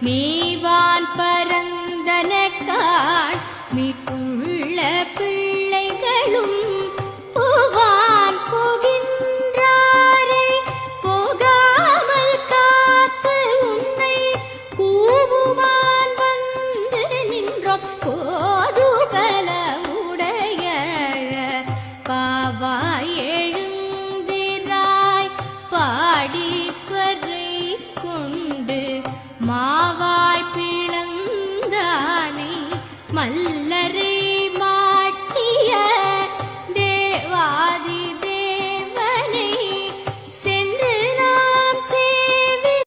மேவான் பரந்தனக்காள் மீக்குள்ள பிள்ளைகளும் பூவான் போகின்றாரை போகாமல் காத்து உன்னை கூவுவான் வந்து நின்றோம் கோதுகலமுடைய பாவாய் எழுந்திராய் பாடிப்பறை கொண்டு மாவாய் பிளந்தானை மல்ல